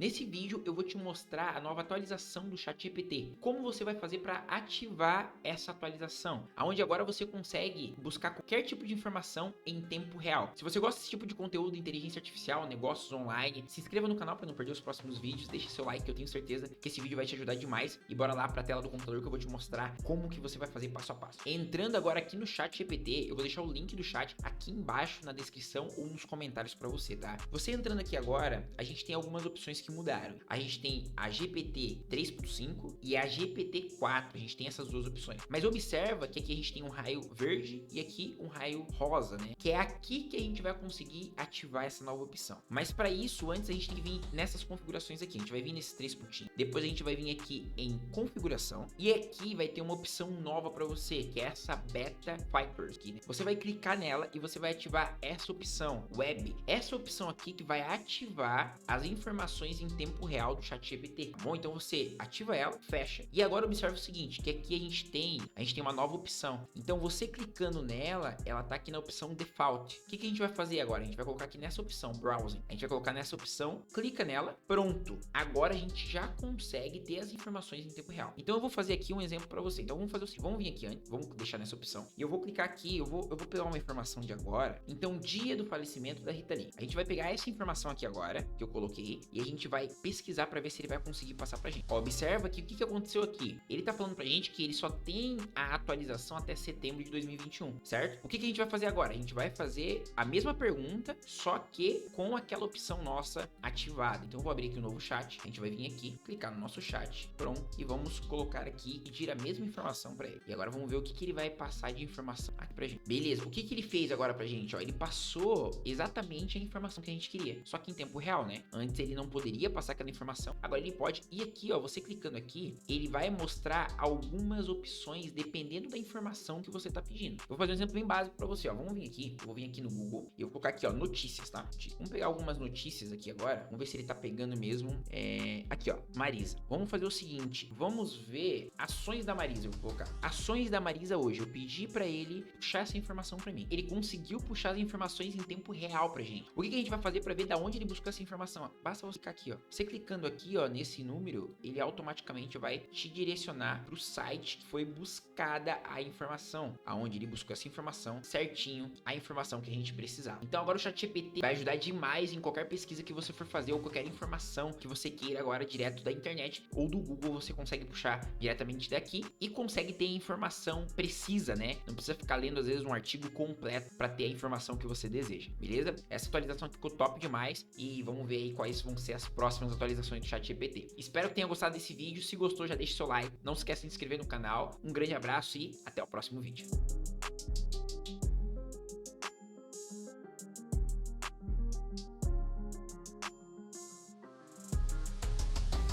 Nesse vídeo eu vou te mostrar a nova atualização do ChatGPT. Como você vai fazer para ativar essa atualização, onde agora você consegue buscar qualquer tipo de informação em tempo real. Se você gosta desse tipo de conteúdo, inteligência artificial, negócios online, se inscreva no canal para não perder os próximos vídeos, deixe seu like que eu tenho certeza que esse vídeo vai te ajudar demais. E bora lá para a tela do computador que eu vou te mostrar como que você vai fazer passo a passo. Entrando agora aqui no ChatGPT, eu vou deixar o link do chat aqui embaixo na descrição ou nos comentários para você, tá? Você entrando aqui agora, a gente tem algumas opções que mudaram. A gente tem a GPT 3.5 e a GPT 4. A gente tem essas duas opções. Mas observa que aqui a gente tem um raio verde e aqui um raio rosa, né? Que é aqui que a gente vai conseguir ativar essa nova opção. Mas para isso, antes a gente tem que vir nessas configurações aqui. A gente vai vir nesses três pontinhos. Depois a gente vai vir aqui em configuração. E aqui vai ter uma opção nova para você, que é essa Beta Fighters aqui, né? Você vai clicar nela e você vai ativar essa opção, Web. Essa opção aqui que vai ativar as informações em tempo real do ChatGPT, tá bom? Então você ativa ela, fecha. E agora observe o seguinte, que aqui a gente tem uma nova opção. Então você clicando nela, ela tá aqui na opção Default. O que a gente vai fazer agora? A gente vai colocar aqui nessa opção, Browsing. A gente vai colocar nessa opção, clica nela, pronto. Agora a gente já consegue ter as informações em tempo real. Então eu vou fazer aqui um exemplo para você. Então vamos fazer o seguinte, vamos vir aqui antes, vamos deixar nessa opção. E eu vou clicar aqui, eu vou pegar uma informação de agora. Então, dia do falecimento da Rita Lee. A gente vai pegar essa informação aqui agora, que eu coloquei, e a gente vai pesquisar para ver se ele vai conseguir passar pra gente. Ó, observa que o que aconteceu aqui. Ele tá falando pra gente que ele só tem a atualização até setembro de 2021, certo? O que a gente vai fazer agora? A gente vai fazer a mesma pergunta, só que com aquela opção nossa ativada. Então eu vou abrir aqui um novo chat, a gente vai vir aqui, clicar no nosso chat, pronto, e vamos colocar aqui e pedir a mesma informação para ele. E agora vamos ver o que ele vai passar de informação aqui pra gente. Beleza, o que ele fez agora pra gente? Ó, ele passou exatamente a informação que a gente queria, só que em tempo real, né? Antes ele não poderia passar aquela informação, agora ele pode. E aqui, ó, você clicando aqui, ele vai mostrar algumas opções dependendo da informação que você tá pedindo. Eu vou fazer um exemplo bem básico para você, ó. Vamos vir aqui, eu vou vir aqui no Google e eu vou colocar aqui, ó, notícias, tá? Vamos pegar algumas notícias aqui agora, vamos ver se ele tá pegando mesmo. Aqui, ó, Marisa. Vamos fazer o seguinte, vamos ver ações da Marisa, eu vou colocar. Ações da Marisa hoje, eu pedi para ele puxar essa informação para mim. Ele conseguiu puxar as informações em tempo real pra gente. O que a gente vai fazer para ver da onde ele buscou essa informação? Ó, basta você clicar aqui, ó. Você clicando aqui, ó, nesse número, ele automaticamente vai te direcionar pro site que foi buscada a informação, aonde ele buscou essa informação certinho, a informação que a gente precisava. Então agora o ChatGPT vai ajudar demais em qualquer pesquisa que você for fazer ou qualquer informação que você queira agora direto da internet ou do Google, você consegue puxar diretamente daqui e consegue ter informação precisa, né? Não precisa ficar lendo às vezes um artigo completo para ter a informação que você deseja, beleza? Essa atualização ficou top demais e vamos ver aí quais vão ser as próximas atualizações do ChatGPT. Espero que tenha gostado desse vídeo. Se gostou, já deixa seu like. Não se esqueça de se inscrever no canal. Um grande abraço e até o próximo vídeo.